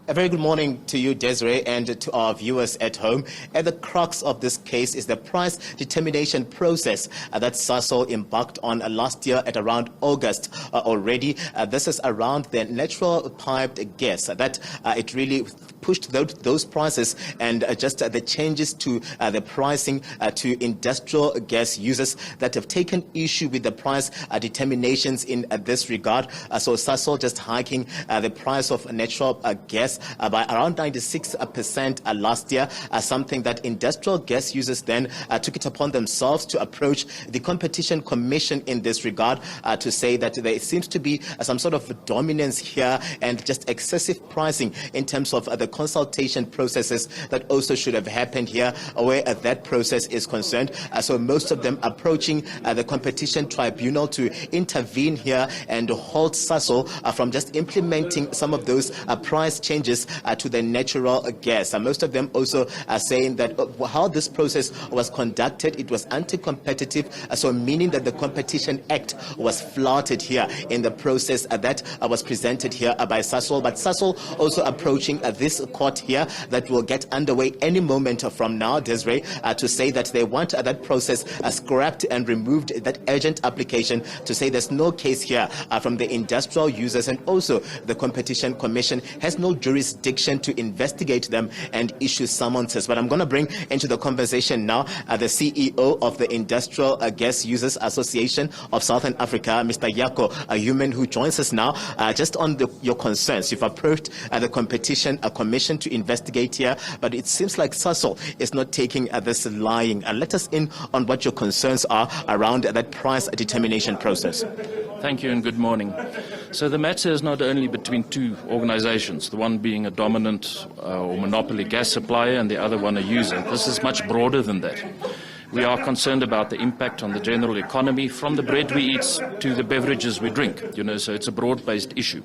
A very good morning to you, Desiree, and to our viewers at home. At the crux of this case is the price determination process that Sasol embarked on last year at around August already. This is around the natural piped gas that it really pushed those prices and just the changes to the pricing to industrial gas users that have taken issue with the price determinations in this regard. So Sasol just hiking the price of natural gas by around 96% last year, something that industrial gas users then took it upon themselves to approach the Competition Commission in this regard to say that there seems to be some sort of dominance here and just excessive pricing in terms of the consultation processes that also should have happened here where that process is concerned. So most of them approaching the Competition Tribunal to intervene here and halt Sasol from just implementing some of those price changes to the natural gas. Most of them also are saying that how this process was conducted, it was anti-competitive, so meaning that the Competition Act was flouted here in the process that was presented here by Sasol. But Sasol also approaching this court here that will get underway any moment from now, Desiree, to say that they want that process scrapped and removed, that urgent application to say there's no case here from the industrial users, and also the Competition Commission has no jurisdiction to investigate them and issue summonses. But I'm going to bring into the conversation now the CEO of the Industrial Gas Users Association of Southern Africa, Mr. Jaco Human, who joins us now just on your concerns. You've approached the Competition Commission to investigate here, but it seems like Sasol is not taking this lying. Let us in on what your concerns are around that price determination process. Thank you and good morning. So the matter is not only between two organizations, the one being a dominant or monopoly gas supplier and the other one a user. This is much broader than that. We are concerned about the impact on the general economy, from the bread we eat to the beverages we drink, so it's a broad-based issue.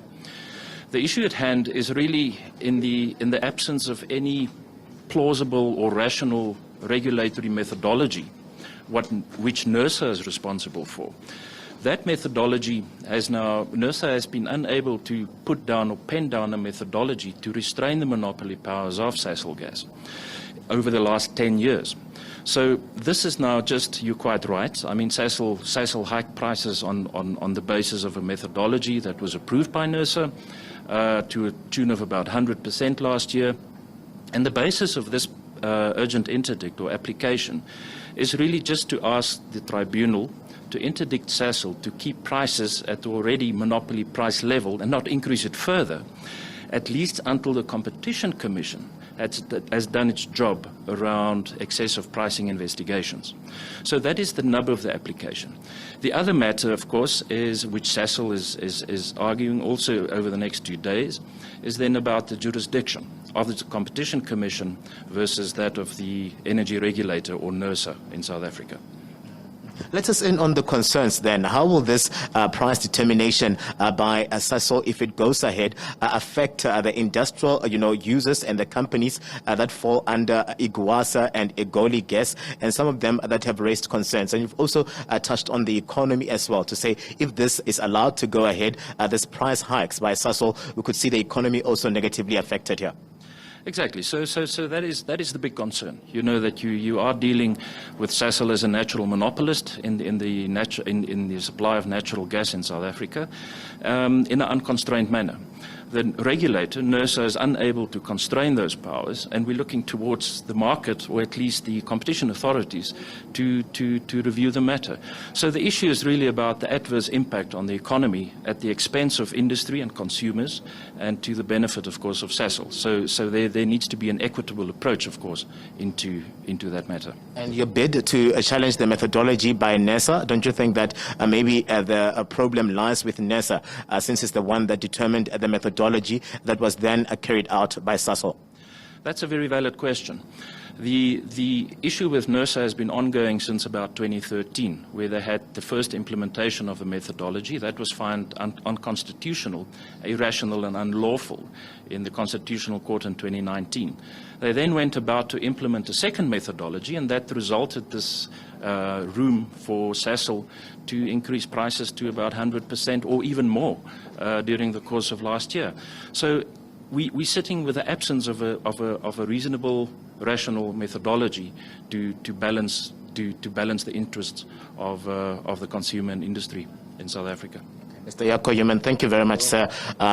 The issue at hand is really in the absence of any plausible or rational regulatory methodology, which Nersa is responsible for. That methodology Nersa has been unable to put down or pen down a methodology to restrain the monopoly powers of Sasol Gas over the last 10 years. So this is now just, you're quite right, I mean Sasol hiked prices on the basis of a methodology that was approved by Nersa to a tune of about 100% last year. And the basis of this urgent interdict or application is really just to ask the tribunal to interdict Sasol to keep prices at the already monopoly price level and not increase it further, at least until the Competition Commission has done its job around excessive pricing investigations. So that is the nub of the application. The other matter, of course, which Sasol is arguing also over the next 2 days, is then about the jurisdiction of the Competition Commission versus that of the energy regulator or Nersa in South Africa. Let us in on the concerns then. How will this price determination by Sasol, if it goes ahead, affect the industrial users and the companies that fall under Iguasa and Egoli gas, and some of them that have raised concerns? And you've also touched on the economy as well, to say if this is allowed to go ahead, this price hikes by Sasol, we could see the economy also negatively affected here. Exactly. So that is the big concern. That you are dealing with Sasol as a natural monopolist in the supply of natural gas in South Africa, in an unconstrained manner. The regulator, Nersa, is unable to constrain those powers, and we're looking towards the market, or at least the competition authorities, to review the matter. So the issue is really about the adverse impact on the economy at the expense of industry and consumers, and to the benefit, of course, of Sasol. So there needs to be an equitable approach, of course, into that matter. And your bid to challenge the methodology by Nersa, don't you think that maybe the problem lies with Nersa, since it's the one that determined the methodology that was then carried out by Sasol? That's a very valid question. The issue with Nersa has been ongoing since about 2013, where they had the first implementation of the methodology that was found unconstitutional, irrational and unlawful in the Constitutional Court in 2019. They then went about to implement a second methodology, and that resulted this room for Sasol to increase prices to about 100% or even more during the course of last year. So we're sitting with the absence of a reasonable, rational methodology to balance the interests of the consumer and industry in South Africa. Mr. Jaco Human, thank you very much, sir,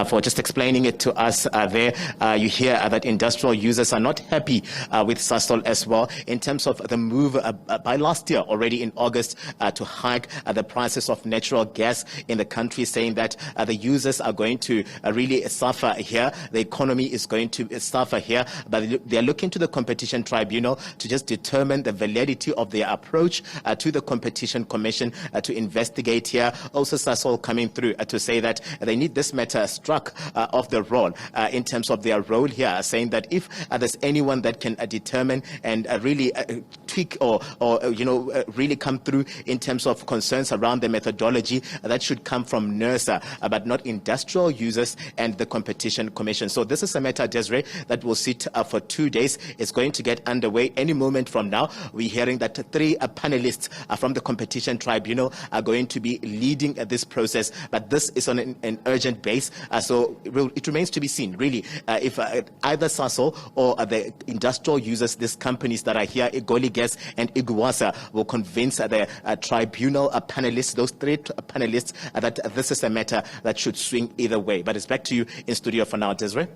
for just explaining it to us there. You hear that industrial users are not happy with Sasol as well in terms of the move by last year, already in August, to hike the prices of natural gas in the country, saying that the users are going to really suffer here. The economy is going to suffer here, but they are looking to the Competition Tribunal to just determine the validity of their approach to the Competition Commission to investigate here. Also, Sasol coming through to say that they need this matter struck off the roll in terms of their role here, saying that if there's anyone that can determine and really tweak or really come through in terms of concerns around the methodology, that should come from Nersa, but not industrial users and the Competition Commission. So this is a matter, Desiree, that will sit for 2 days. It's going to get underway any moment from now. We're hearing that 3 panelists from the Competition Tribunal are going to be leading this process. But this is on an urgent base, so it remains to be seen, really, if either Sasol or the industrial users, these companies that are here, Egoli Gas and Iguasa, will convince the tribunal panelists, those 3 panelists, that this is a matter that should swing either way. But it's back to you in studio for now, Desiree.